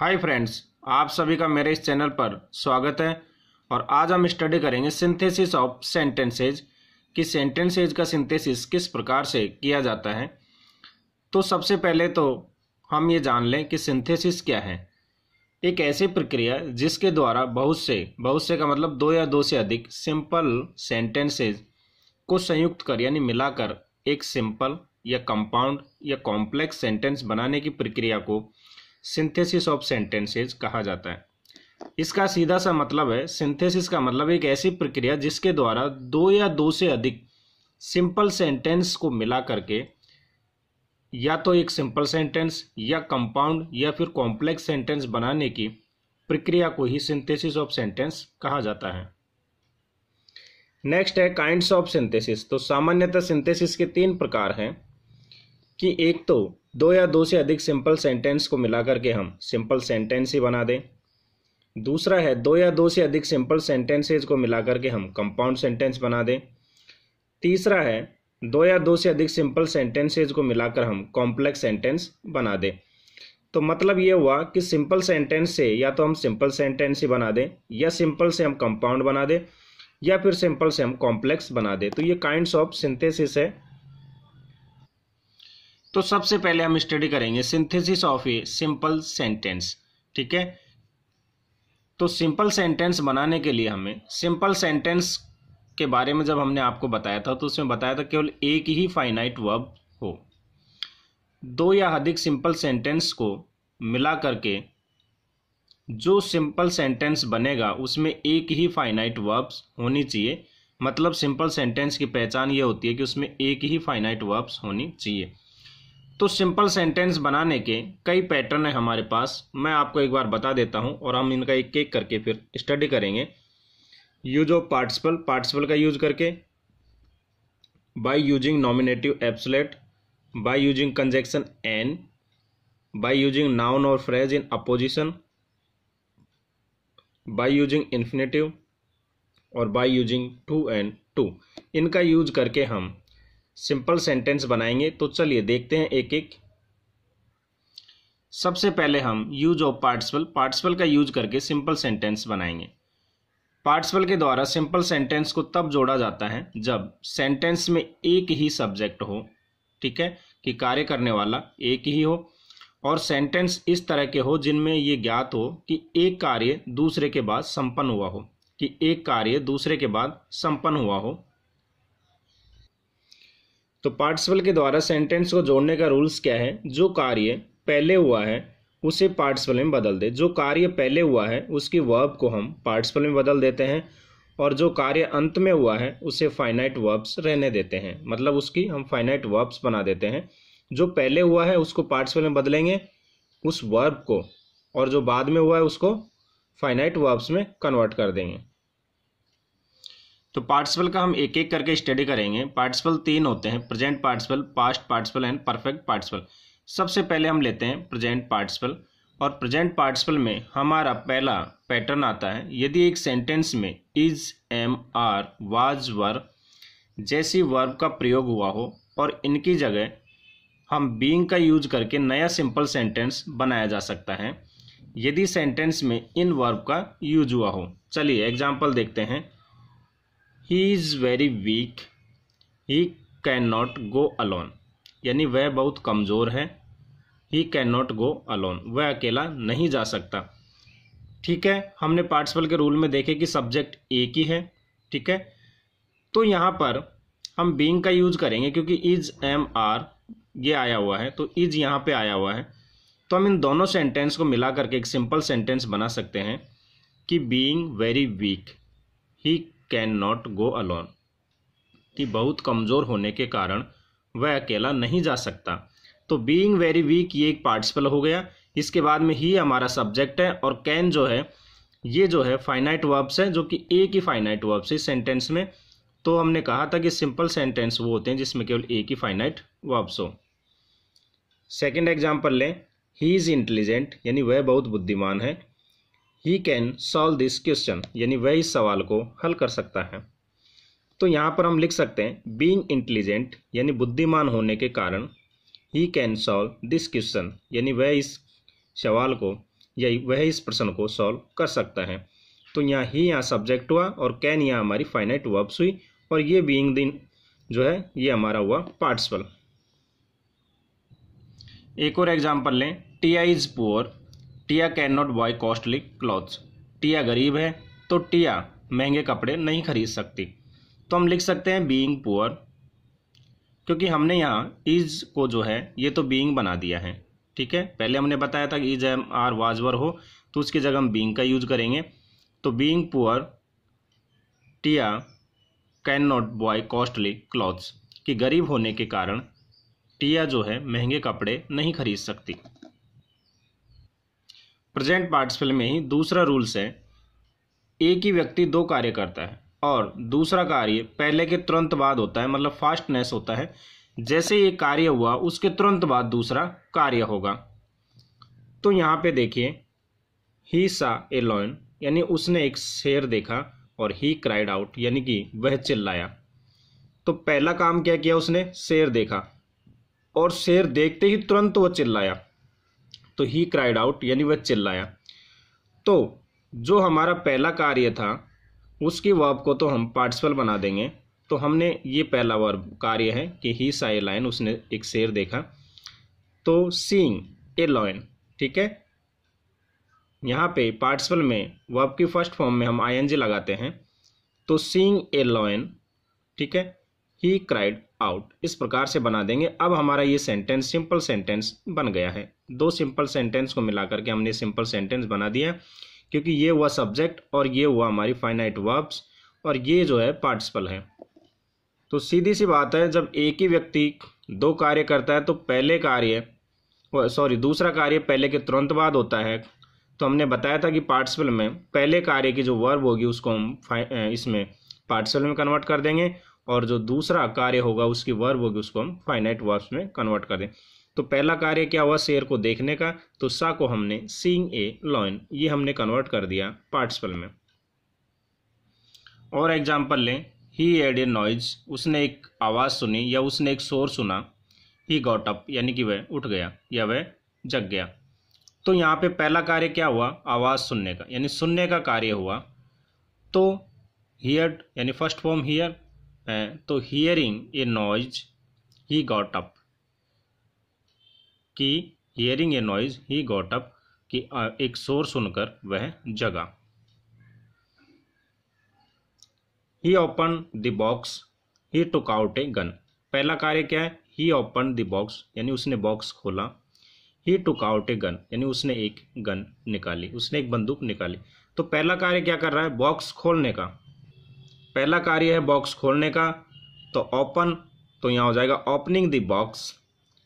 Hi friends, आप सभी का मेरे इस चैनल पर स्वागत है। और आज हम स्टडी करेंगे सिंथेसिस ऑफ सेंटेंसेज कि सेंटेंसेज का सिंथेसिस किस प्रकार से किया जाता है। तो सबसे पहले तो हम ये जान लें कि सिंथेसिस क्या है। एक ऐसी प्रक्रिया जिसके द्वारा बहुत से का मतलब दो या दो से अधिक सिंपल सेंटेंसेज को संयुक्त कर यानी मिलाकर एक सिंपल या कंपाउंड या कॉम्प्लेक्स सेंटेंस बनाने की प्रक्रिया को सिंथेसिस ऑफ सेंटेंसेज कहा जाता है। इसका सीधा सा मतलब है, सिंथेसिस का मतलब एक ऐसी प्रक्रिया जिसके द्वारा दो या दो से अधिक सिंपल सेंटेंस को मिला करके या तो एक सिंपल सेंटेंस या कंपाउंड या फिर कॉम्प्लेक्स सेंटेंस बनाने की प्रक्रिया को ही सिंथेसिस ऑफ सेंटेंस कहा जाता है। नेक्स्ट है काइंड्स ऑफ सिंथेसिस। तो सामान्यतः सिंथेसिस के तीन प्रकार हैं कि एक तो दो या दो से अधिक सिंपल सेंटेंस को मिलाकर के हम सिंपल सेंटेंस ही बना दें। दूसरा है दो या दो से अधिक सिंपल सेंटेंसेज को मिलाकर के हम कंपाउंड सेंटेंस बना दें। तीसरा है दो या दो से अधिक सिंपल सेंटेंसेज को मिलाकर हम कॉम्प्लेक्स सेंटेंस बना दें। तो मतलब ये हुआ कि सिंपल सेंटेंस से या तो हम सिंपल सेंटेंस ही बना दें या सिंपल से हम कंपाउंड बना दें या फिर सिंपल से हम कॉम्प्लेक्स बना दें। तो ये काइंड्स ऑफ सिंथेसिस है। तो सबसे पहले हम स्टडी करेंगे synthesis of a simple sentence. ठीक है, तो सिंपल सेंटेंस बनाने के लिए हमें सिंपल सेंटेंस के बारे में जब हमने आपको बताया था तो उसमें बताया था केवल एक ही फाइनाइट वर्ब हो। दो या अधिक सिंपल सेंटेंस को मिला करके जो सिंपल सेंटेंस बनेगा उसमें एक ही फाइनाइट वर्ब्स होनी चाहिए। मतलब सिंपल सेंटेंस की पहचान ये होती है कि उसमें एक ही फाइनाइट वर्ब्स होनी चाहिए। तो सिंपल सेंटेंस बनाने के कई पैटर्न है हमारे पास, मैं आपको एक बार बता देता हूं और हम इनका एक एक करके फिर स्टडी करेंगे। यूज ऑफ पार्टिसिपल का यूज करके, by using nominative absolute, by using conjunction and, by using noun और phrase in apposition, by using infinitive और by using too and to. इनका यूज करके हम सिंपल सेंटेंस बनाएंगे। तो चलिए देखते हैं एक एक। सबसे पहले हम यूज ऑफ पार्टिसिपल का यूज करके सिंपल सेंटेंस बनाएंगे। पार्टिसिपल के द्वारा सिंपल सेंटेंस को तब जोड़ा जाता है जब सेंटेंस में एक ही सब्जेक्ट हो, ठीक है, कि कार्य करने वाला एक ही हो और सेंटेंस इस तरह के हो जिनमें ये ज्ञात हो कि एक कार्य दूसरे के बाद संपन्न हुआ हो, कि एक कार्य दूसरे के बाद संपन्न हुआ हो। तो पार्टिसिपल के द्वारा सेंटेंस को जोड़ने का रूल्स क्या है? जो कार्य पहले हुआ है उसे पार्टिसिपल में बदल दे। जो कार्य पहले हुआ है उसकी वर्ब को हम पार्टिसिपल में बदल देते हैं और जो कार्य अंत में हुआ है उसे फाइनाइट वर्ब्स रहने देते हैं। मतलब उसकी हम फाइनाइट वर्ब्स बना देते हैं। जो पहले हुआ है उसको पार्टिसिपल में बदलेंगे उस वर्ब को, और जो बाद में हुआ है उसको फाइनाइट वर्ब्स में कन्वर्ट कर देंगे। तो पार्टिसिपल का हम एक एक करके स्टडी करेंगे। पार्टिसिपल तीन होते हैं, present participle, past participle and perfect participle. सबसे पहले हम लेते हैं प्रेजेंट पार्टिसिपल। और प्रेजेंट पार्टिसिपल में हमारा पहला पैटर्न आता है, यदि एक सेंटेंस में इज, एम, आर, वाज, वर जैसी वर्ब का प्रयोग हुआ हो और इनकी जगह हम बीइंग का यूज करके नया सिंपल सेंटेंस बनाया जा सकता है यदि सेंटेंस में इन वर्ब का यूज हुआ हो। चलिए एग्जाम्पल देखते हैं। He is very weak, he cannot go alone, यानी वह बहुत कमज़ोर है। He cannot go alone, वह अकेला नहीं जा सकता। ठीक है, हमने पार्टिसिपल के रूल में देखे कि सब्जेक्ट एक ही है। ठीक है, तो यहाँ पर हम बीइंग का यूज करेंगे क्योंकि इज, एम, आर ये आया हुआ है, तो इज यहाँ पे आया हुआ है। तो हम इन दोनों सेंटेंस को मिला करके एक सिंपल सेंटेंस बना सकते हैं कि being very weak he can not go alone, कि बहुत कमज़ोर होने के कारण वह अकेला नहीं जा सकता। तो बीइंग वेरी वीक ये एक पार्टिसिपल हो गया। इसके बाद में ही हमारा सब्जेक्ट है और कैन जो है ये जो है फाइनाइट वर्ब्स है, जो कि एक ही फाइनाइट वर्ब्स है इस सेंटेंस में। तो हमने कहा था कि सिंपल सेंटेंस वो होते हैं जिसमें केवल एक ही फाइनाइट वर्ब्स हो। सेकेंड एग्जाम्पल लें, ही इज़ इंटेलिजेंट, यानी वह बहुत बुद्धिमान है। He can solve this question, यानी वह इस सवाल को हल कर सकता है। तो यहाँ पर हम लिख सकते हैं बीइंग इंटेलिजेंट यानी बुद्धिमान होने के कारण he can solve this question, यानी वह इस सवाल को यही वह इस प्रश्न को सॉल्व कर सकता है। तो यहाँ सब्जेक्ट हुआ और कैन यहाँ हमारी फाइनाइट वर्ब्स हुई और ये बीइंग दिन जो है ये हमारा हुआ पार्टिसिपल। एक और एग्जांपल लें, Tia is poor, Tia can not buy costly clothes. Tia गरीब है तो टिया महंगे कपड़े नहीं खरीद सकती। तो हम लिख सकते हैं बीइंग पुअर, क्योंकि हमने यहाँ इज को जो है ये तो बीइंग बना दिया है। ठीक है, पहले हमने बताया था कि is am are was were हो तो उसकी जगह हम बीइंग का यूज करेंगे। तो being poor Tia can not buy costly clothes, कि गरीब होने के कारण टिया जो है महंगे कपड़े नहीं खरीद सकती। प्रेजेंट पार्टिसिपल में ही दूसरा रूल्स है, एक ही व्यक्ति दो कार्य करता है और दूसरा कार्य पहले के तुरंत बाद होता है, मतलब फास्टनेस होता है। जैसे ये कार्य हुआ उसके तुरंत बाद दूसरा कार्य होगा। तो यहाँ पे देखिए, ही सा ए लॉयन, यानी उसने एक शेर देखा, और ही क्राइड आउट, यानी कि वह चिल्लाया। तो पहला काम क्या किया उसने, शेर देखा, और शेर देखते ही तुरंत वो चिल्लाया, तो ही क्राइड आउट यानी वह चिल्लाया। तो जो हमारा पहला कार्य था उसकी वर्ब को तो हम पार्टिसिपल बना देंगे। तो हमने ये पहला वर्ब कार्य है कि ही सा ए लायन, उसने एक शेर देखा। तो सीइंग ए लॉयन, ठीक है, यहाँ पे पार्टिसिपल में वर्ब की फर्स्ट फॉर्म में हम आईएनजी लगाते हैं। तो सीइंग ए लॉयन, ठीक है, ही क्राइड आउट, इस प्रकार से बना देंगे। अब हमारा ये सेंटेंस सिंपल सेंटेंस बन गया है। दो सिंपल सेंटेंस को मिलाकर के हमने सिंपल सेंटेंस बना दिया, क्योंकि ये हुआ सब्जेक्ट और ये हुआ हमारी फाइनाइट वर्ब्स और ये जो है पार्टिसिपल है। तो सीधी सी बात है, जब एक ही व्यक्ति दो कार्य करता है तो दूसरा कार्य पहले के तुरंत बाद होता है। तो हमने बताया था कि पार्टिसिपल में पहले कार्य की जो वर्ब होगी उसको हम इसमें पार्टिसिपल में कन्वर्ट कर देंगे, और जो दूसरा कार्य होगा उसकी वर्ब होगी उसको हम फाइनाइट वर्ब्स में कन्वर्ट कर दें। तो पहला कार्य क्या हुआ, शेर को देखने का, तो सा को हमने सीइंग ए लॉयन ये हमने कन्वर्ट कर दिया पार्टिसिपल में। और एग्जांपल लें, ही हेard ए नॉइज, उसने एक आवाज़ सुनी या उसने एक शोर सुना। ही गॉट अप, यानी कि वह उठ गया या वह जग गया। तो यहाँ पे पहला कार्य क्या हुआ, आवाज़ सुनने का, यानी सुनने का कार्य हुआ। तो हियर्ड यानी फर्स्ट फॉर्म हियर है, तो hearing a noise he got up, कि hearing a noise he got up, कि एक शोर सुनकर वह जगा। He open the box, he took out a gun. पहला कार्य क्या है, ही ओपन द बॉक्स, यानी उसने बॉक्स खोला। ही टुक आउट ए गन, यानी उसने एक गन निकाली, उसने एक बंदूक निकाली। तो पहला कार्य क्या कर रहा है, बॉक्स खोलने का। पहला कार्य है बॉक्स खोलने का, तो ओपन, तो यहाँ हो जाएगा ओपनिंग द बॉक्स,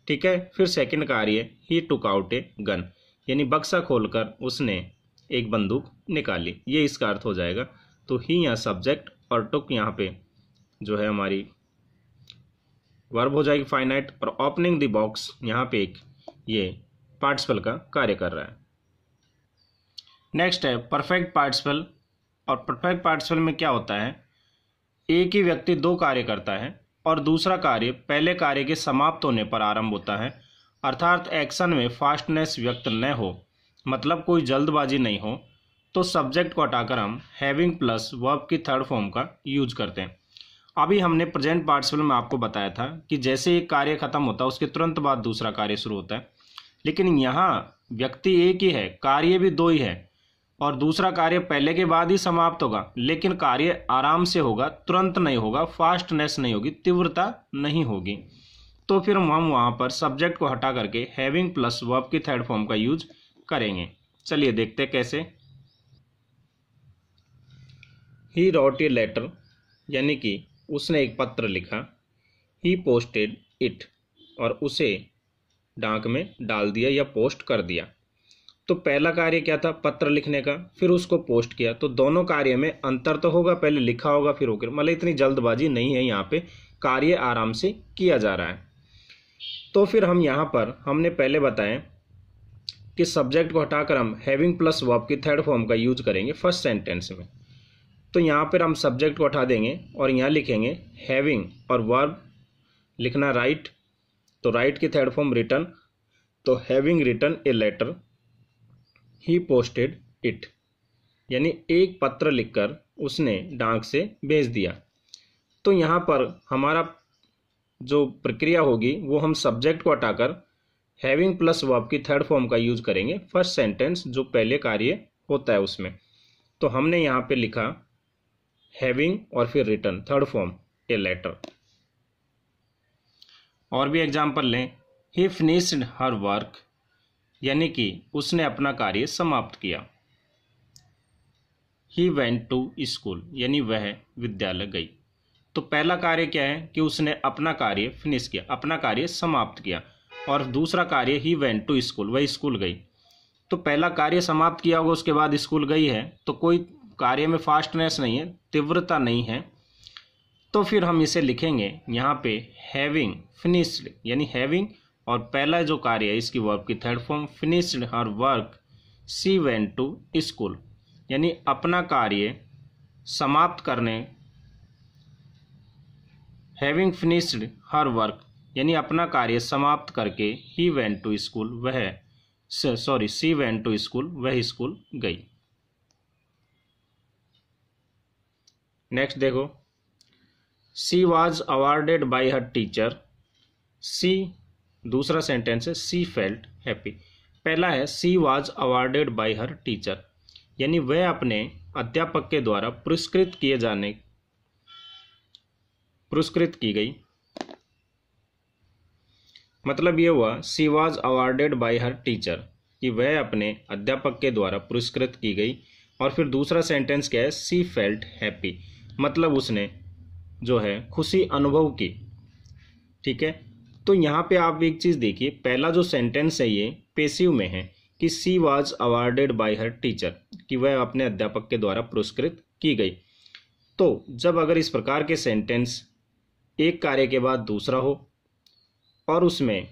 ठीक है। फिर सेकंड कार्य ही टुक आउट ए गन, यानी बक्सा खोलकर उसने एक बंदूक निकाली, ये इसका अर्थ हो जाएगा। तो ही यहाँ सब्जेक्ट और टुक यहाँ पे जो है हमारी वर्ब हो जाएगी फाइनाइट, और ओपनिंग द बॉक्स यहाँ पे एक ये पार्टिसिपल का कार्य कर रहा है। नेक्स्ट है परफेक्ट पार्टिसिपल। और परफेक्ट पार्टिसिपल में क्या होता है, एक ही व्यक्ति दो कार्य करता है और दूसरा कार्य पहले कार्य के समाप्त होने पर आरंभ होता है, अर्थात एक्शन में फास्टनेस व्यक्त न हो, मतलब कोई जल्दबाजी नहीं हो। तो सब्जेक्ट को हटाकर हम हैविंग प्लस वर्ब की थर्ड फॉर्म का यूज करते हैं। अभी हमने प्रेजेंट पार्टिसिपल में आपको बताया था कि जैसे एक कार्य खत्म होता है उसके तुरंत बाद दूसरा कार्य शुरू होता है, लेकिन यहाँ व्यक्ति एक ही है, कार्य भी दो ही है, और दूसरा कार्य पहले के बाद ही समाप्त होगा, लेकिन कार्य आराम से होगा, तुरंत नहीं होगा, फास्टनेस नहीं होगी, तीव्रता नहीं होगी। तो फिर हम वहाँ पर सब्जेक्ट को हटा करके हैविंग प्लस वर्ब की थर्ड फॉर्म का यूज करेंगे। चलिए देखते हैं कैसे। ही रोट ए लेटर, यानी कि उसने एक पत्र लिखा। ही पोस्टेड इट, और उसे डाक में डाल दिया या पोस्ट कर दिया। तो पहला कार्य क्या था, पत्र लिखने का, फिर उसको पोस्ट किया। तो दोनों कार्य में अंतर तो होगा, पहले लिखा होगा फिर होकर, मतलब इतनी जल्दबाजी नहीं है, यहाँ पे कार्य आराम से किया जा रहा है। तो फिर हम यहाँ पर हमने पहले बताया कि सब्जेक्ट को हटाकर हम हैविंग प्लस वर्ब की थर्ड फॉर्म का यूज करेंगे फर्स्ट सेंटेंस में। तो यहाँ पर हम सब्जेक्ट को हटा देंगे और यहाँ लिखेंगे हैविंग, और वर्ब लिखना राइट, तो राइट की थर्ड फॉर्म रिटन, तो having written a letter he posted it, यानी एक पत्र लिखकर उसने डाक से भेज दिया। तो यहाँ पर हमारा जो प्रक्रिया होगी वो हम सब्जेक्ट को हटाकर हैविंग प्लस वर्ब की थर्ड फॉर्म का यूज करेंगे फर्स्ट सेंटेंस जो पहले कार्य होता है उसमें। तो हमने यहाँ पे लिखा हैविंग और फिर written third form a letter. और भी एग्जाम्पल लें, ही फिनिश्ड हर वर्क, यानी कि उसने अपना कार्य समाप्त किया। ही वेंट टू स्कूल, यानी वह विद्यालय गई। तो पहला कार्य क्या है कि उसने अपना कार्य फिनिश किया, अपना कार्य समाप्त किया, और दूसरा कार्य ही वेंट टू स्कूल, वह स्कूल गई। तो पहला कार्य समाप्त किया होगा, उसके बाद स्कूल गई है, तो कोई कार्य में फास्टनेस नहीं है, तीव्रता नहीं है। तो फिर हम इसे लिखेंगे यहाँ पे हैविंग फिनिश्ड, यानी हैविंग और पहला जो कार्य है इसकी वर्ब की third form finished her work she went to school, यानी अपना कार्य समाप्त करने, हैविंग फिनिश्ड हर वर्क यानी अपना कार्य समाप्त करके he went to school, she went to school, वह स्कूल गई। नेक्स्ट देखो, she was awarded by her teacher, she दूसरा सेंटेंस है सी फेल्ट हैप्पी। पहला है she was awarded by her teacher, यानी वह अपने अध्यापक के द्वारा पुरस्कृत की गई। मतलब ये हुआ she was awarded by her teacher, कि वह अपने अध्यापक के द्वारा पुरस्कृत की गई। और फिर दूसरा सेंटेंस क्या है, सी फेल्ट हैप्पी, मतलब उसने जो है खुशी अनुभव की। ठीक है, तो यहाँ पे आप एक चीज़ देखिए, पहला जो सेंटेंस है ये पेसिव में है कि she was awarded by her teacher, कि वह अपने अध्यापक के द्वारा पुरस्कृत की गई। तो जब अगर इस प्रकार के सेंटेंस एक कार्य के बाद दूसरा हो और उसमें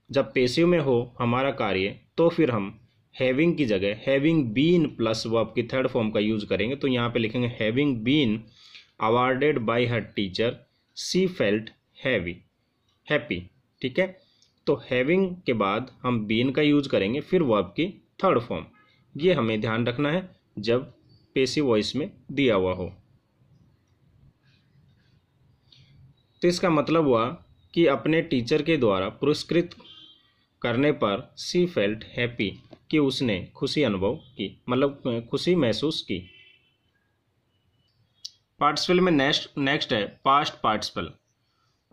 जब पेसिव में हो हमारा कार्य, तो फिर हम हैविंग की जगह हैविंग बीन प्लस वर्ब की थर्ड फॉर्म का यूज करेंगे। तो यहाँ पे लिखेंगे having been awarded by her teacher she felt happy. ठीक है, तो हैविंग के बाद हम बीन का यूज करेंगे, फिर वर्ब की थर्ड फॉर्म। ये हमें ध्यान रखना है जब पेसिव वॉइस में दिया हुआ हो। तो इसका मतलब हुआ कि अपने टीचर के द्वारा पुरस्कृत करने पर सी फेल्ट हैप्पी, कि उसने खुशी अनुभव की, मतलब खुशी महसूस की। पार्टिसिपल में नेक्स्ट है पास्ट पार्टिसिपल।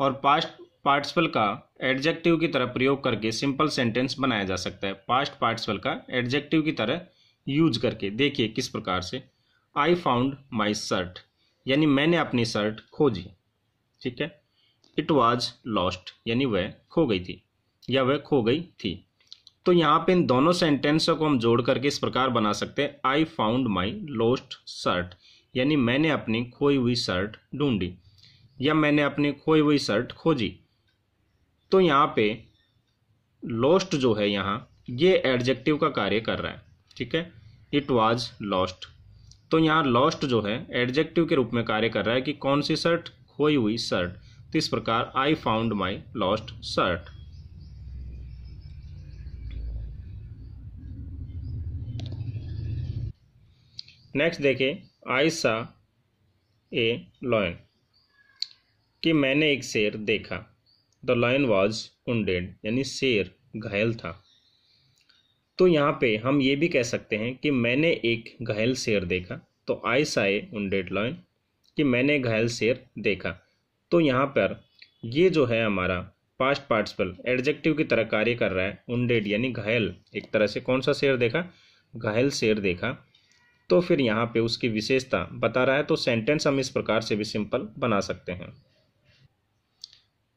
और पास्ट पार्टिसिपल का एडजेक्टिव की तरह प्रयोग करके सिंपल सेंटेंस बनाया जा सकता है। पास्ट पार्टिसिपल का एडजेक्टिव की तरह यूज करके देखिए किस प्रकार से। आई फाउंड माई शर्ट, यानी मैंने अपनी शर्ट खोजी। ठीक है, इट वॉज लॉस्ट, यानी वह खो गई थी या वह खो गई थी। तो यहाँ पे इन दोनों सेंटेंसों को हम जोड़ करके इस प्रकार बना सकते हैं, I found my lost shirt, यानी मैंने अपनी खोई हुई शर्ट ढूंढी या मैंने अपनी खोई हुई शर्ट खोजी। तो यहाँ पे लॉस्ट जो है यहाँ ये एडजेक्टिव का कार्य कर रहा है। ठीक है, इट वॉज लॉस्ट, तो यहाँ लॉस्ट जो है एडजेक्टिव के रूप में कार्य कर रहा है कि कौन सी शर्ट, खोई हुई शर्ट। तो इस प्रकार I found my lost shirt. Next देखें, आई सा ए लॉयन, कि मैंने एक शेर देखा। द लॉयन वॉज वुंडेड, यानी शेर घायल था। तो यहाँ पे हम ये भी कह सकते हैं कि मैंने एक घायल शेर देखा। तो आई सा ए वुंडेड लॉयन, कि मैंने घायल शेर देखा। तो यहाँ पर ये जो है हमारा पास्ट पार्टिसिपल एडजेक्टिव की तरह कार्य कर रहा है। वुंडेड यानी घायल, एक तरह से कौन सा शेर देखा, घायल शेर देखा। तो फिर यहाँ पे उसकी विशेषता बता रहा है। तो सेंटेंस हम इस प्रकार से भी सिंपल बना सकते हैं।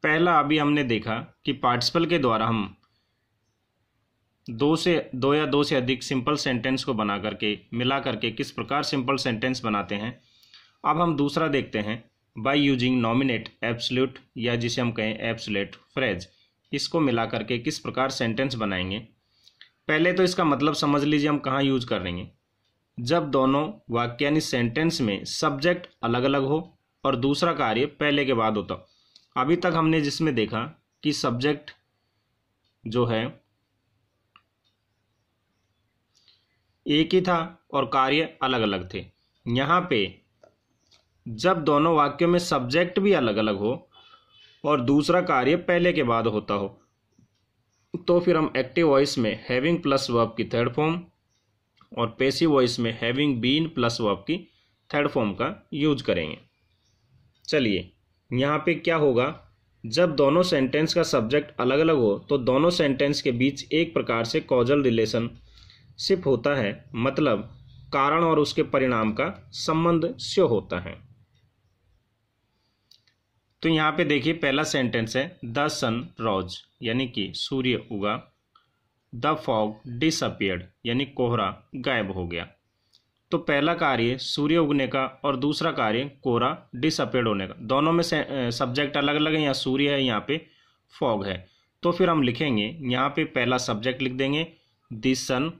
पहला अभी हमने देखा कि पार्टिसिपल के द्वारा हम दो या दो से अधिक सिंपल सेंटेंस को बना करके मिला करके किस प्रकार सिंपल सेंटेंस बनाते हैं। अब हम दूसरा देखते हैं, बाय यूजिंग नॉमिनेट एब्सोल्यूट, या जिसे हम कहें एब्सोल्यूट फ्रेज, इसको मिला करके किस प्रकार सेंटेंस बनाएंगे। पहले तो इसका मतलब समझ लीजिए हम कहाँ यूज करेंगे, जब दोनों वाक्य यानी सेंटेंस में सब्जेक्ट अलग अलग हो और दूसरा कार्य पहले के बाद होता। अभी तक हमने जिसमें देखा कि सब्जेक्ट जो है एक ही था और कार्य अलग अलग थे। यहाँ पे जब दोनों वाक्यों में सब्जेक्ट भी अलग अलग हो और दूसरा कार्य पहले के बाद होता हो तो फिर हम एक्टिव वॉइस में हैविंग प्लस वर्ब की थर्ड फॉर्म और पैसिव वॉइस में हैविंग बीन प्लस वर्ब की थर्ड फॉर्म का यूज करेंगे। चलिए यहाँ पे क्या होगा, जब दोनों सेंटेंस का सब्जेक्ट अलग अलग हो तो दोनों सेंटेंस के बीच एक प्रकार से कॉजल रिलेशनशिप होता है, मतलब कारण और उसके परिणाम का संबंध स्यो होता है। तो यहाँ पे देखिए पहला सेंटेंस है द सन रोज यानी कि सूर्य उगा, द फॉग डिसअपियर्ड यानी कोहरा गायब हो गया। तो पहला कार्य सूर्य उगने का और दूसरा कार्य कोहरा डिसअपियर्ड होने का, दोनों में सब्जेक्ट अलग अलग है, यहाँ सूर्य है यहाँ पे फॉग है। तो फिर हम लिखेंगे यहाँ पे पहला सब्जेक्ट लिख देंगे द सन,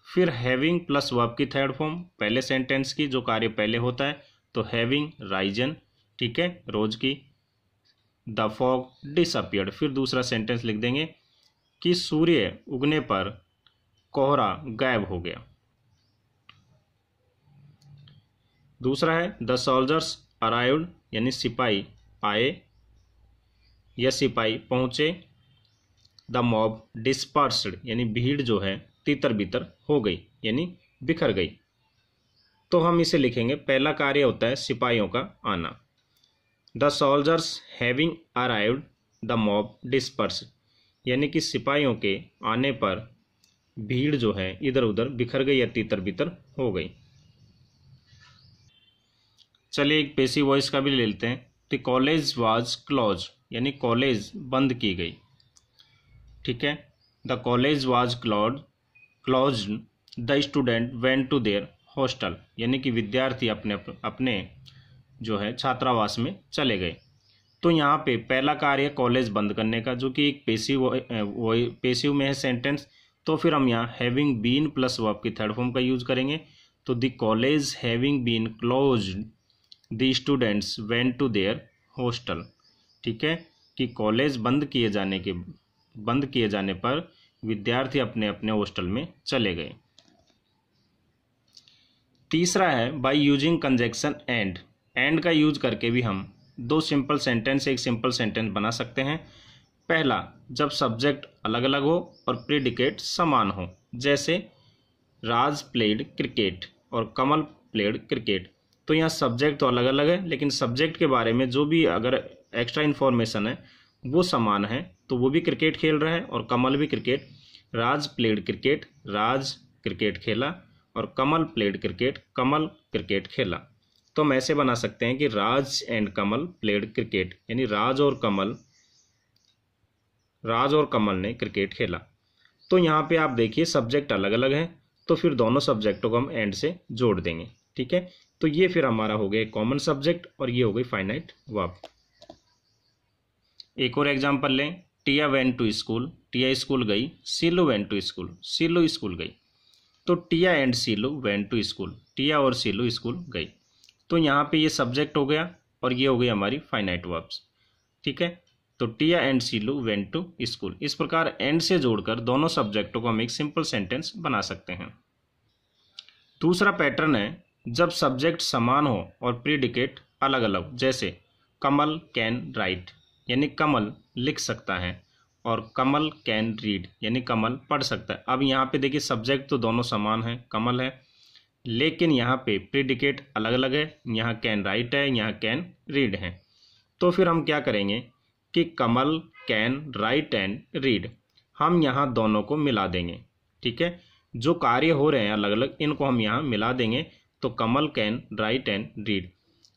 फिर हैविंग प्लस वर्ब की थर्ड फॉर्म पहले सेंटेंस की जो कार्य पहले होता है तो हैविंग राइजन, ठीक है, रोज की, द फॉग डिसअपियर्ड, फिर दूसरा सेंटेंस लिख देंगे कि सूर्य उगने पर कोहरा गायब हो गया। दूसरा है द सोल्जर्स अराइव्ड यानी सिपाही आए या सिपाही पहुंचे, द मॉब डिस्पर्स्ड यानी भीड़ जो है तितर बितर हो गई यानी बिखर गई। तो हम इसे लिखेंगे पहला कार्य होता है सिपाहियों का आना, the soldiers having arrived the mob dispersed यानी कि सिपाहियों के आने पर भीड़ जो है इधर उधर बिखर गई या तितर बितर हो गई। चलिए एक पैसिव वॉइस का भी ले लेते हैं, द कॉलेज वाज क्लोज यानी कॉलेज बंद की गई, ठीक है, the college was close, the student went to their hostel यानी कि विद्यार्थी अपने अपने जो है छात्रावास में चले गए। तो यहाँ पे पहला कार्य कॉलेज बंद करने का जो कि एक पैसिव में है सेंटेंस, तो फिर हम यहाँ हैविंग बीन प्लस वर्ब की थर्ड फॉर्म का यूज करेंगे। तो the college having been closed the students went to their hostel, ठीक है, कि कॉलेज बंद किए जाने पर विद्यार्थी अपने अपने हॉस्टल में चले गए। तीसरा है बाय यूजिंग कंजक्शन एंड का यूज करके भी हम दो सिंपल सेंटेंस एक सिंपल सेंटेंस बना सकते हैं। पहला जब सब्जेक्ट अलग अलग हो और प्रेडिकेट समान हो, जैसे राज प्लेड क्रिकेट और कमल प्लेड क्रिकेट। तो यहाँ सब्जेक्ट तो अलग अलग है लेकिन सब्जेक्ट के बारे में जो भी अगर एक्स्ट्रा इन्फॉर्मेशन है वो समान है, तो वो भी क्रिकेट खेल रहा है और कमल भी क्रिकेट, राज प्लेड क्रिकेट, राज क्रिकेट खेला और कमल प्लेड क्रिकेट, कमल क्रिकेट खेला। तो हम ऐसे बना सकते हैं कि राज एंड कमल प्लेड क्रिकेट यानी राज और कमल ने क्रिकेट खेला। तो यहाँ पे आप देखिए सब्जेक्ट अलग अलग हैं तो फिर दोनों सब्जेक्टों को हम एंड से जोड़ देंगे, ठीक है। तो ये फिर हमारा हो गया कॉमन सब्जेक्ट और ये हो गई फाइनाइट वर्ब। एक और एग्जांपल लें, टिया went to school, Tiya school गई, Silu went to school, Silu school गई। तो टिया and Silu went to school, टिया और सीलू स्कूल गई। तो यहाँ पे ये सब्जेक्ट हो गया और ये हो गई हमारी फाइनाइट वर्ब्स, ठीक है। तो टिया and Silu went to school, इस प्रकार एंड से जोड़कर दोनों सब्जेक्टों को हम एक सिंपल सेंटेंस बना सकते हैं। दूसरा पैटर्न है जब सब्जेक्ट समान हो और प्रीडिकेट अलग अलग, जैसे कमल कैन राइट यानी कमल लिख सकता है और कमल कैन रीड यानी कमल पढ़ सकता है। अब यहाँ पे देखिए सब्जेक्ट तो दोनों समान है, कमल है, लेकिन यहाँ पे प्रीडिकेट अलग अलग है, यहाँ कैन राइट है, यहाँ कैन रीड है। तो फिर हम क्या करेंगे कि कमल कैन राइट एंड रीड हम यहाँ दोनों को मिला देंगे, ठीक है। जो कार्य हो रहे हैं अलग अलग इनको हम यहाँ मिला देंगे। तो कमल कैन राइट एंड रीड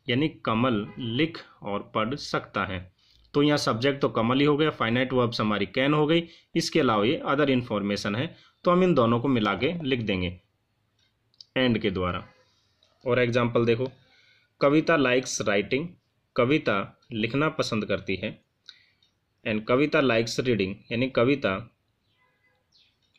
यानी कमल लिख और पढ़ सकता है। तो यहाँ सब्जेक्ट तो कमल ही हो गया, फाइनाइट वर्ब्स हमारी कैन हो गई, इसके अलावा ये अदर इन्फॉर्मेशन है तो हम इन दोनों को मिला के लिख देंगे एंड के द्वारा। और एग्जाम्पल देखो, कविता लाइक्स राइटिंग, कविता लिखना पसंद करती है, एंड कविता लाइक्स रीडिंग यानी कविता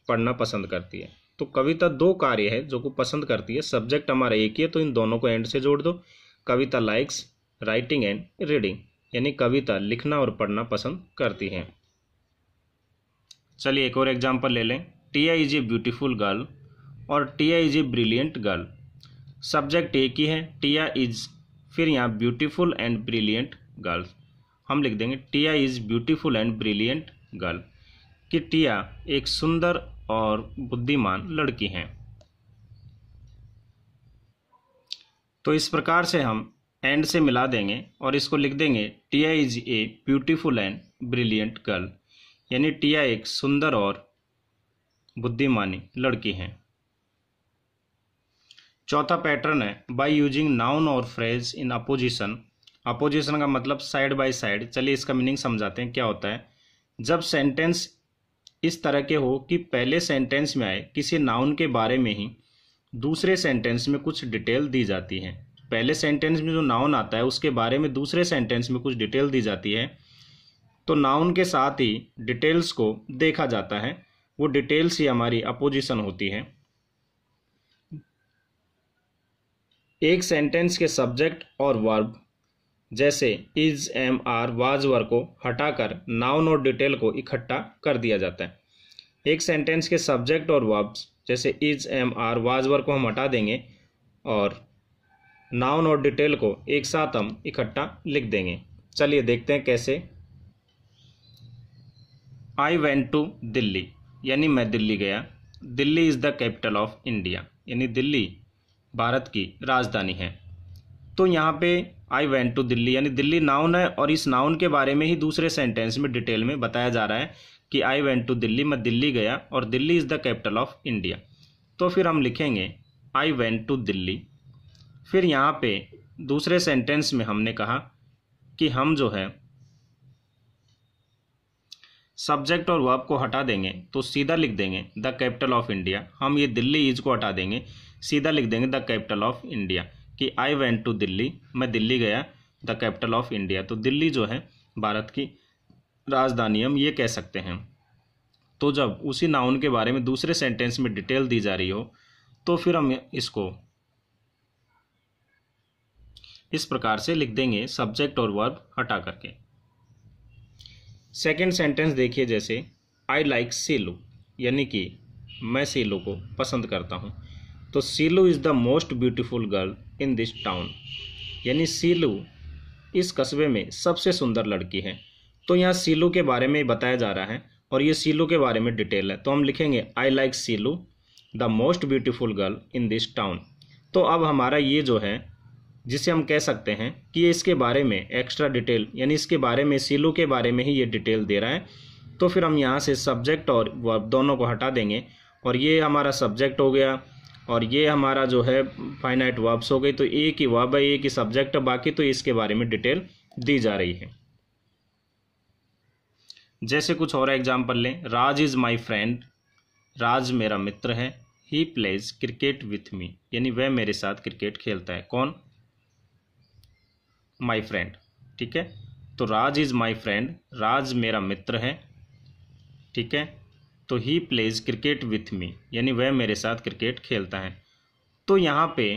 पढ़ना पसंद करती है। तो कविता दो कार्य है जो को पसंद करती है, सब्जेक्ट हमारा एक ही है तो इन दोनों को एंड से जोड़ दो, कविता लाइक्स राइटिंग एंड रीडिंग यानी कविता लिखना और पढ़ना पसंद करती है। चलिए एक और एग्जांपल ले लें, Tia is a beautiful girl और Tia is a brilliant girl. Subject एक ही है, टिया इज, फिर यहाँ ब्यूटीफुल एंड ब्रिलियंट गर्ल। हम लिख देंगे Tia is beautiful and brilliant girl, कि टिया एक सुंदर और बुद्धिमान लड़की है। तो इस प्रकार से हम एंड से मिला देंगे और इसको लिख देंगे Tia is a beautiful and brilliant girl, यानी टिया एक सुंदर और बुद्धिमानी लड़की है। चौथा पैटर्न है बाय यूजिंग नाउन और फ्रेज इन अपोजिशन। अपोजिशन का मतलब साइड बाय साइड। चलिए इसका मीनिंग समझाते हैं क्या होता है। जब सेंटेंस इस तरह के हो कि पहले सेंटेंस में आए किसी नाउन के बारे में ही दूसरे सेंटेंस में कुछ डिटेल दी जाती है। पहले सेंटेंस में जो नाउन आता है उसके बारे में दूसरे सेंटेंस में कुछ डिटेल दी जाती है, तो नाउन के साथ ही डिटेल्स को देखा जाता है। वो डिटेल्स ही हमारी अपोजिशन होती है। एक सेंटेंस के सब्जेक्ट और वर्ब जैसे इज, एम, आर, वाज, वर को हटाकर नाउन और डिटेल को इकट्ठा कर दिया जाता है। एक सेंटेंस के सब्जेक्ट और वर्ब्स जैसे इज, एम, आर, वाज, वर को हम हटा देंगे और नाउन और डिटेल को एक साथ हम इकट्ठा लिख देंगे। चलिए देखते हैं कैसे। आई वेंट टू दिल्ली, यानी मैं दिल्ली गया। Delhi is the capital of India, यानी दिल्ली भारत की राजधानी है। तो यहाँ पे आई वेंट टू दिल्ली यानी दिल्ली नाउन है और इस नाउन के बारे में ही दूसरे सेंटेंस में डिटेल में बताया जा रहा है कि आई वेंट टू दिल्ली, मैं दिल्ली गया और Delhi is the capital of India. तो फिर हम लिखेंगे आई वेंट टू दिल्ली। फिर यहाँ पे दूसरे सेंटेंस में हमने कहा कि हम जो है सब्जेक्ट और वर्ब को हटा देंगे तो सीधा लिख देंगे द कैपिटल ऑफ इंडिया। हम ये दिल्ली इज को हटा देंगे, सीधा लिख देंगे द कैपिटल ऑफ इंडिया, कि आई वेंट टू दिल्ली, मैं दिल्ली गया, द कैपिटल ऑफ इंडिया। तो दिल्ली जो है भारत की राजधानी हम ये कह सकते हैं। तो जब उसी नाउन के बारे में दूसरे सेंटेंस में डिटेल दी जा रही हो तो फिर हम इसको इस प्रकार से लिख देंगे सब्जेक्ट और वर्ब हटा करके। सेकेंड सेंटेंस देखिए, जैसे आई लाइक सीलू, यानी कि मैं सीलू को पसंद करता हूँ। तो Seelu is the most beautiful girl in this town, यानी सीलू इस कस्बे में सबसे सुंदर लड़की है। तो यहाँ सीलू के बारे में बताया जा रहा है और ये सीलू के बारे में डिटेल है। तो हम लिखेंगे I like Seelu the most beautiful girl in this town. तो अब हमारा ये जो है जिसे हम कह सकते हैं कि ये इसके बारे में एक्स्ट्रा डिटेल, यानी इसके बारे में सीलू के बारे में ही ये डिटेल दे रहा है। तो फिर हम यहाँ से सब्जेक्ट और वर्ब दोनों को हटा देंगे और ये हमारा सब्जेक्ट हो गया और ये हमारा जो है फाइनाइट वर्ब्स हो गई। तो एक ही वर्ब है, एक ही सब्जेक्ट है, बाकी तो इसके बारे में डिटेल दी जा रही है। जैसे कुछ और एग्जाम्पल लें, राज इज़ माई फ्रेंड, राज मेरा मित्र है। He plays cricket with me, यानी वह मेरे साथ क्रिकेट खेलता है। कौन? My friend. ठीक है, तो राज इज़ माई फ्रेंड, राज मेरा मित्र है। ठीक है, तो he plays cricket with me, यानी वह मेरे साथ क्रिकेट खेलता है। तो यहाँ पे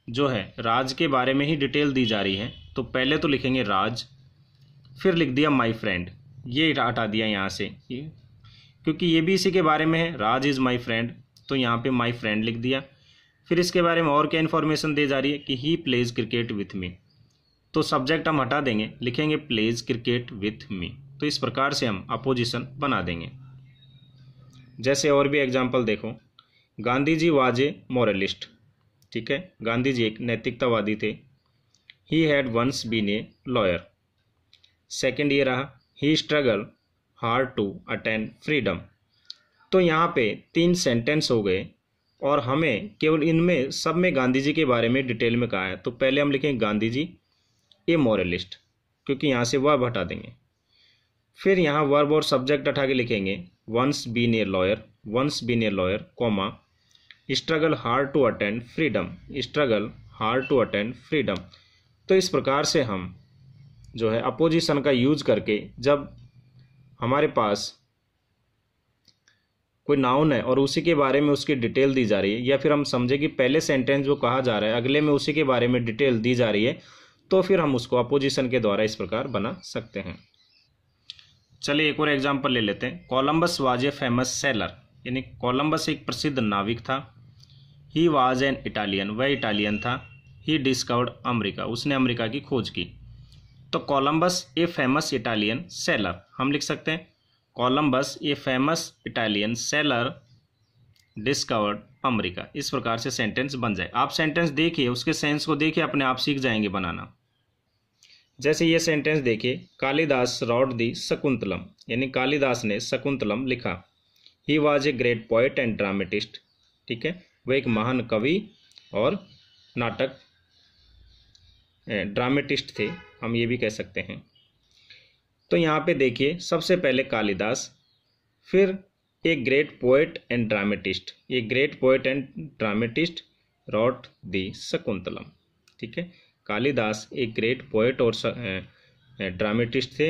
जो है राज के बारे में ही डिटेल दी जा रही है। तो पहले तो लिखेंगे राज, फिर लिख दिया माई फ्रेंड, ये हटा दिया यहाँ से क्योंकि ये भी इसी के बारे में है, राज इज़ माई फ्रेंड। तो यहाँ पे माई फ्रेंड लिख दिया। फिर इसके बारे में और क्या इन्फॉर्मेशन दी जा रही है कि he plays cricket with me. तो सब्जेक्ट हम हटा देंगे, लिखेंगे प्लेज क्रिकेट विथ मी। तो इस प्रकार से हम अपोजिशन बना देंगे। जैसे और भी एग्जाम्पल देखो, गांधी जी वाज ए मोरलिस्ट। ठीक है, गांधी जी एक नैतिकतावादी थे। He had once been a lawyer. Second ये रहा, he struggle hard to attain freedom. तो यहाँ पे 3 सेंटेंस हो गए और हमें केवल इनमें सब में गांधी जी के बारे में डिटेल में कहा है। तो पहले हम लिखेंगे गांधी जी ए मोरलिस्ट, क्योंकि यहाँ से वर्ब हटा देंगे। फिर यहाँ वर्ब और सब्जेक्ट हटा के लिखेंगे once been a lawyer, once been a lawyer, comma, struggle hard to attain freedom, struggle hard to attain freedom. तो इस प्रकार से हम जो है अपोजिशन का यूज करके जब हमारे पास कोई नाउन है और उसी के बारे में उसकी डिटेल दी जा रही है, या फिर हम समझे कि पहले सेंटेंस जो कहा जा रहा है अगले में उसी के बारे में डिटेल दी जा रही है, तो फिर हम उसको अपोजिशन के द्वारा इस प्रकार बना सकते हैं। चलिए एक और एग्जांपल ले लेते हैं। Columbus was a famous seller, यानी कोलंबस एक प्रसिद्ध नाविक था। ही वाज एन इटालियन, वह इटालियन था। ही डिस्कवर्ड अमेरिका, उसने अमेरिका की खोज की। तो Columbus a famous Italian seller, हम लिख सकते हैं Columbus a famous Italian seller discovered America. इस प्रकार से सेंटेंस बन जाए। आप सेंटेंस देखिए, उसके सेंस को देखिए, अपने आप सीख जाएंगे बनाना। जैसे ये सेंटेंस देखिए, कालिदास रॉट दी शकुंतलम, यानी कालिदास ने शकुंतलम लिखा। He was a great poet and dramatist, ठीक है, वह एक महान कवि और नाटक ड्रामेटिस्ट थे, हम ये भी कह सकते हैं। तो यहाँ पे देखिए, सबसे पहले कालिदास, फिर एक ग्रेट पोएट एंड ड्रामेटिस्ट, ये great poet and dramatist wrote the Shakuntalam, ठीक है। कालिदास एक ग्रेट पोएट और ड्रामेटिस्ट थे,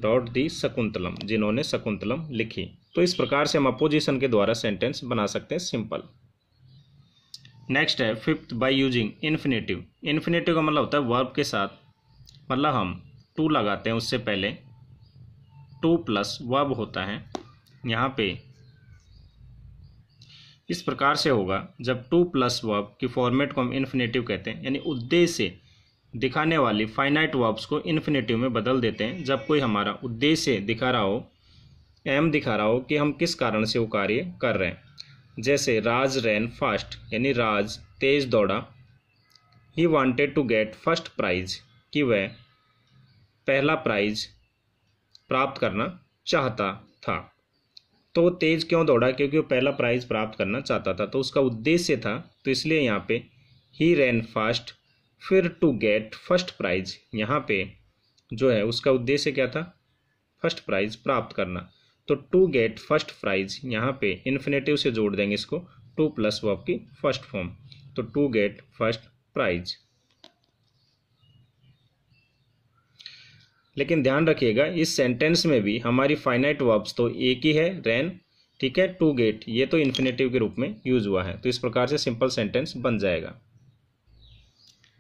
रॉट दी शकुंतलम, जिन्होंने शकुंतलम लिखी। तो इस प्रकार से हम अपोजिशन के द्वारा सेंटेंस बना सकते हैं, सिंपल। नेक्स्ट है fifth, bye using infinitive. Infinitive का मतलब होता है वर्ब के साथ, मतलब हम टू लगाते हैं, उससे पहले टू प्लस वर्ब होता है। यहाँ पे इस प्रकार से होगा, जब टू प्लस वर्ब की फॉर्मेट को हम इन्फिनेटिव कहते हैं, यानी उद्देश्य दिखाने वाली फाइनाइट वर्ब्स को इन्फिनेटिव में बदल देते हैं जब कोई हमारा उद्देश्य दिखा रहा हो, एम दिखा रहा हो कि हम किस कारण से वो कार्य कर रहे हैं। जैसे राज रैन फास्ट, यानी राज तेज दौड़ा। He wanted to get first prize, कि वह पहला प्राइज प्राप्त करना चाहता था। तो वो तेज क्यों दौड़ा? क्योंकि वो पहला प्राइज प्राप्त करना चाहता था, तो उसका उद्देश्य था, तो इसलिए यहाँ पे ही रैन फास्ट, फिर टू गेट फर्स्ट प्राइज, यहाँ पे जो है उसका उद्देश्य क्या था? फर्स्ट प्राइज प्राप्त करना। तो टू गेट फर्स्ट प्राइज, यहाँ पे इन्फिनेटिव से जोड़ देंगे इसको, टू प्लस वर्ब की फर्स्ट फॉर्म, तो टू गेट फर्स्ट प्राइज। लेकिन ध्यान रखिएगा, इस सेंटेंस में भी हमारी फाइनाइट वर्ब्स तो एक ही है, रैन, ठीक है, टू गेट, ये तो इन्फिनेटिव के रूप में यूज हुआ है, तो इस प्रकार से सिंपल सेंटेंस बन जाएगा।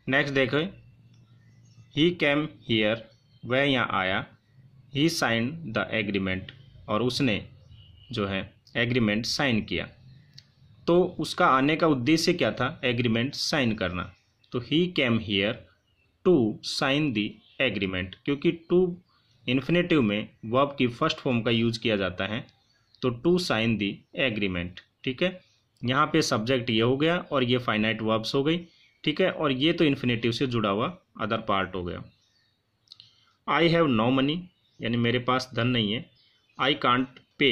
नेक्स्ट देखो, ही केम हियर, वह यहाँ आया। ही साइंड द एग्रीमेंट, और उसने जो है एग्रीमेंट साइन किया। तो उसका आने का उद्देश्य क्या था? एग्रीमेंट साइन करना। तो he came here to sign the agreement, क्योंकि टू इन्फिनेटिव में वर्ब की फर्स्ट फॉर्म का यूज किया जाता है, तो टू साइन द एग्रीमेंट, ठीक है। यहाँ पे सब्जेक्ट ये हो गया और ये फाइनाइट वर्ब्स हो गई, ठीक है, और ये तो इन्फिनेटिव से जुड़ा हुआ अदर पार्ट हो गया। आई हैव नो मनी, यानी मेरे पास धन नहीं है। I can't pay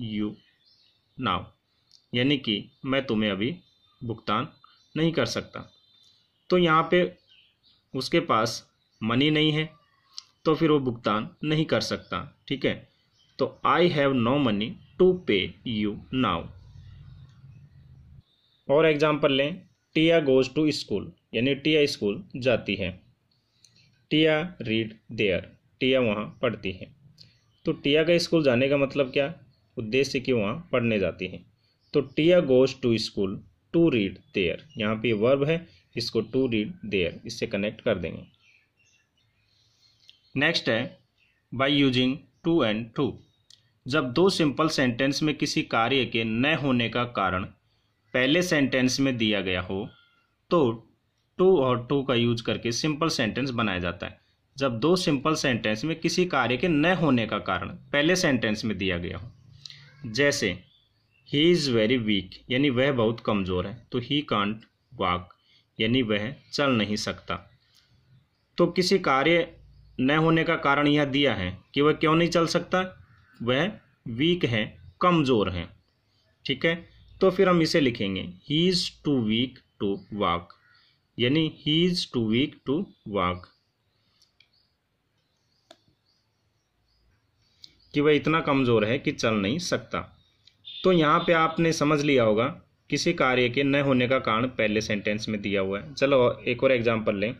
you now, यानी कि मैं तुम्हें अभी भुगतान नहीं कर सकता। तो यहाँ पे उसके पास मनी नहीं है, तो फिर वो भुगतान नहीं कर सकता, ठीक है। तो I have no money to pay you now. और एग्जाम्पल लें, टिया गोज टू स्कूल, यानी टिया स्कूल जाती है। टिया रीड देयर, टिया वहाँ पढ़ती है। तो टिया का स्कूल जाने का मतलब क्या? उद्देश्य कि वहाँ पढ़ने जाती है। तो Tia goes to school to read there, यहाँ पे वर्ब है, इसको टू रीड देयर इससे कनेक्ट कर देंगे। नेक्स्ट है by using too and to. जब दो सिंपल सेंटेंस में किसी कार्य के न होने का कारण पहले सेंटेंस में दिया गया हो, तो टू और टू का यूज करके सिंपल सेंटेंस बनाया जाता है। जब दो सिंपल सेंटेंस में किसी कार्य के न होने का कारण पहले सेंटेंस में दिया गया हो, जैसे ही इज़ वेरी वीक, यानी वह बहुत कमज़ोर है, तो ही कांट वॉक, यानी वह चल नहीं सकता। तो किसी कार्य न होने का कारण यह दिया है कि वह क्यों नहीं चल सकता, वह वीक है, कमज़ोर है, ठीक है। तो फिर हम इसे लिखेंगे he is too weak to walk, यानी he is too weak to walk, कि वह इतना कमज़ोर है कि चल नहीं सकता। तो यहाँ पे आपने समझ लिया होगा किसी कार्य के न होने का कारण पहले सेंटेंस में दिया हुआ है। चलो एक और एग्जांपल लें,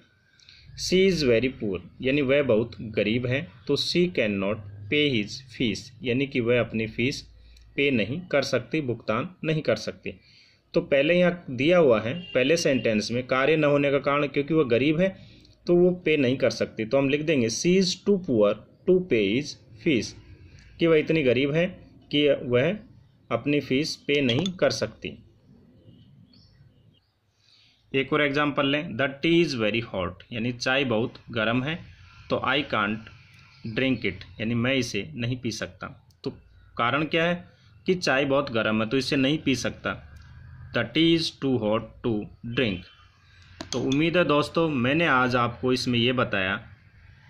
सी इज़ वेरी पुअर, यानी वह बहुत गरीब है, तो सी कैन नॉट पे हिज फीस, यानी कि वह अपनी फीस पे नहीं कर सकती, भुगतान नहीं कर सकती। तो पहले यहाँ दिया हुआ है पहले सेंटेंस में कार्य न होने का कारण क्योंकि वह गरीब है, तो वो पे नहीं कर सकती, तो हम लिख देंगे सी इज़ टू पुअर टू पे हिज फीस, कि वह इतनी गरीब है कि वह अपनी फीस पे नहीं कर सकती। एक और एग्जांपल लें, the tea is very hot, यानी चाय बहुत गर्म है, तो आई कांट ड्रिंक इट, यानी मैं इसे नहीं पी सकता। तो कारण क्या है कि चाय बहुत गर्म है तो इसे नहीं पी सकता। The tea is too hot to drink. तो उम्मीद है दोस्तों मैंने आज आपको इसमें ये बताया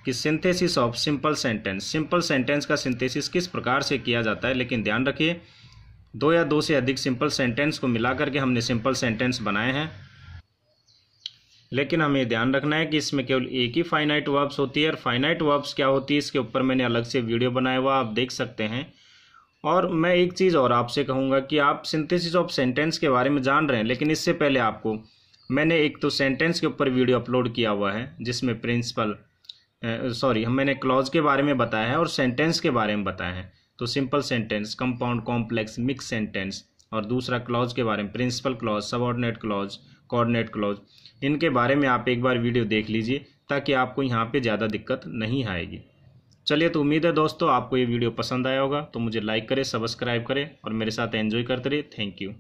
कि सिंथेसिस ऑफ सिंपल सेंटेंस का सिंथेसिस किस प्रकार से किया जाता है। लेकिन ध्यान रखिए, दो या दो से अधिक सिंपल सेंटेंस को मिला करके हमने सिंपल सेंटेंस बनाए हैं, लेकिन हमें ध्यान रखना है कि इसमें केवल एक ही फाइनाइट वर्ब्स होती है। और फाइनाइट वर्ब्स क्या होती है इसके ऊपर मैंने अलग से वीडियो बनाया हुआ, आप देख सकते हैं। और मैं एक चीज़ और आपसे कहूँगा कि आप सिंथेसिस ऑफ सेंटेंस के बारे में जान रहे हैं, लेकिन इससे पहले आपको मैंने एक तो सेंटेंस के ऊपर वीडियो अपलोड किया हुआ है जिसमें मैंने क्लॉज के बारे में बताया है और सेंटेंस के बारे में बताया है। तो simple sentence, compound, complex, mix sentence, और दूसरा क्लॉज के बारे में principal clause, subordinate clause, coordinate clause, इनके बारे में आप एक बार वीडियो देख लीजिए ताकि आपको यहाँ पे ज़्यादा दिक्कत नहीं आएगी। चलिए, तो उम्मीद है दोस्तों आपको ये वीडियो पसंद आया होगा, तो मुझे लाइक करें, सब्सक्राइब करें और मेरे साथ एंजॉय करते रहिए। Thank you.